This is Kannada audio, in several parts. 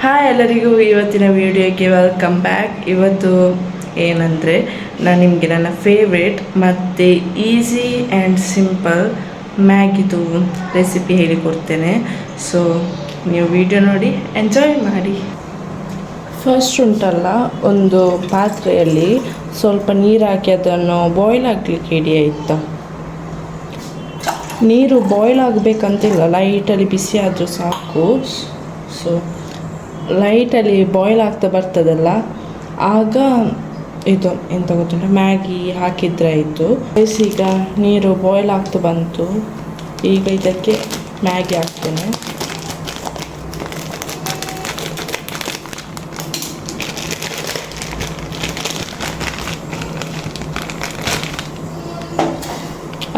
ಹಾಯ್ ಎಲ್ಲರಿಗೂ ಇವತ್ತಿನ ವಿಡಿಯೋಗೆ ವೆಲ್ಕಮ್ ಬ್ಯಾಕ್. ಇವತ್ತು ಏನಂದರೆ ನಾನು ನಿಮಗೆ ನನ್ನ ಫೇವ್ರೇಟ್ ಮತ್ತು ಈಸಿ ಆ್ಯಂಡ್ ಸಿಂಪಲ್ ಮ್ಯಾಗಿದು ರೆಸಿಪಿ ಹೇಳಿಕೊಡ್ತೇನೆ. ಸೊ ನೀವು ವಿಡಿಯೋ ನೋಡಿ ಎಂಜಾಯ್ ಮಾಡಿ. ಫಸ್ಟ್ ಉಂಟಲ್ಲ, ಒಂದು ಪಾತ್ರೆಯಲ್ಲಿ ಸ್ವಲ್ಪ ನೀರು ಹಾಕಿ ಅದನ್ನು ಬಾಯ್ಲ್ ಆಗಲಿಕ್ಕೆ ಇಡಿ ಆಯಿತಾ. ನೀರು ಬಾಯ್ಲ್ ಆಗಬೇಕಂತಿಲ್ಲ, ಲೈಟಲ್ಲಿ ಬಿಸಿ ಆದರೂ ಸಾಕು. ಸೊ ಲೈಟಲ್ಲಿ ಬಾಯ್ಲ್ ಆಗ್ತಾ ಬರ್ತದಲ್ಲ, ಆಗ ಇದು ಎಂತ ಗೊತ್ತುಂಟ, ಮ್ಯಾಗಿ ಹಾಕಿದ್ರೆ ಆಯಿತು. ಈಗ ನೀರು ಬಾಯ್ಲ್ ಆಗ್ತಾ ಬಂತು. ಈಗ ಇದಕ್ಕೆ ಮ್ಯಾಗಿ ಹಾಕ್ತೇನೆ.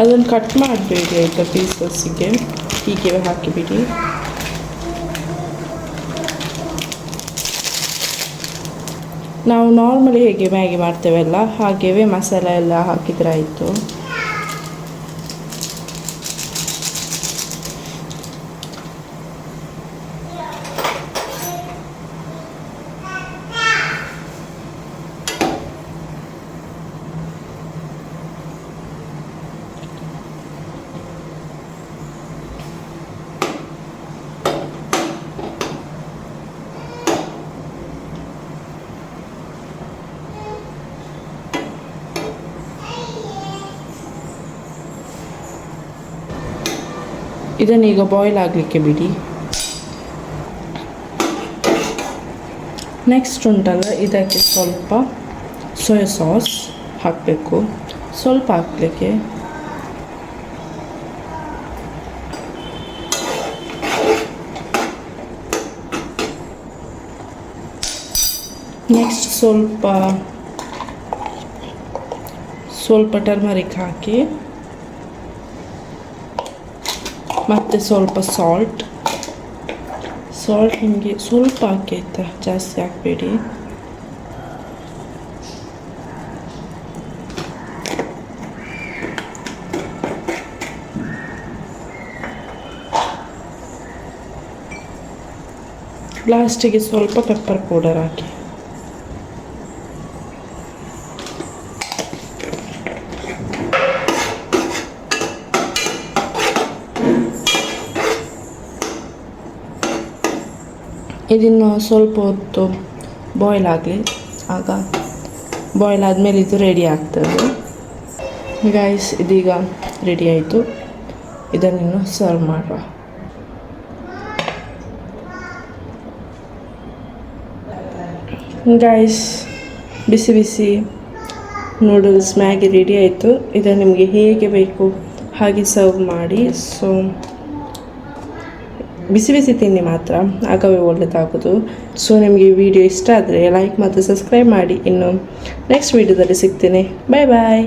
ಅದನ್ನು ಕಟ್ ಮಾಡಬೇಡಿ ಆಯಿತಾ, ಪೀಸಸ್ಸಿಗೆ ಹೀಗೆ ಹಾಕಿಬಿಡಿ. ನಾವು ನಾರ್ಮಲಿ ಹೇಗೆ ಮ್ಯಾಗಿ ಮಾಡ್ತೇವಲ್ಲ ಹಾಗೆಯೇ ಮಸಾಲೆ ಎಲ್ಲ ಹಾಕಿದ್ರೆ ಆಯಿತು. ಇದನ್ನೀಗ ಬಾಯ್ಲ್ ಆಗಲಿಕ್ಕೆ ಬಿಡಿ. ನೆಕ್ಸ್ಟ್ ಉಂಟಲ್ಲ, ಇದಕ್ಕೆ ಸ್ವಲ್ಪ ಸೋಯಾ ಸಾಸ್ ಹಾಕಬೇಕು, ಸ್ವಲ್ಪ ಹಾಕಲಿಕ್ಕೆ. ನೆಕ್ಸ್ಟ್ ಸ್ವಲ್ಪ ಟರ್ಮರಿಕ್ ಹಾಕಿ, ಮತ್ತು ಸ್ವಲ್ಪ ಸಾಲ್ಟ್ ನಿಮಗೆ ಸ್ವಲ್ಪ ಹಾಕಿ ಆಯಿತಾ, ಜಾಸ್ತಿ ಹಾಕಬೇಡಿ. ಲಾಸ್ಟಿಗೆ ಸ್ವಲ್ಪ ಪೆಪ್ಪರ್ ಪೌಡರ್ ಹಾಕಿ. ಇದನ್ನು ಸ್ವಲ್ಪ ಹೊತ್ತು ಬಾಯ್ಲ್ ಆಗಲಿ. ಆಗ ಬಾಯ್ಲ್ ಆದಮೇಲೆ ಇದು ರೆಡಿ ಆಗ್ತದೆ. ಗೈಸ್, ಇದೀಗ ರೆಡಿ ಆಯಿತು. ಇದನ್ನು ಸರ್ವ್ ಮಾಡುವ. ಗೈಸ್, ಬಿಸಿ ಬಿಸಿ ನೂಡಲ್ಸ್ ಮ್ಯಾಗಿ ರೆಡಿ ಆಯಿತು. ಇದನ್ನು ನಿಮಗೆ ಹೇಗೆ ಬೇಕು ಹಾಗೆ ಸರ್ವ್ ಮಾಡಿ. ಸೊ ಬಿಸಿ ಬಿಸಿ ತಿನ್ನಿ ಮಾತ್ರ, ಆಗವೇ ಒಳ್ಳೆಯದಾಗೋದು. ಸೊ ನಿಮಗೆ ಈ ವಿಡಿಯೋ ಇಷ್ಟ ಆದರೆ ಲೈಕ್ ಮತ್ತು ಸಬ್ಸ್ಕ್ರೈಬ್ ಮಾಡಿ. ಇನ್ನು ನೆಕ್ಸ್ಟ್ ವಿಡಿಯೋದಲ್ಲಿ ಸಿಗ್ತೇನೆ. ಬಾಯ್ ಬಾಯ್.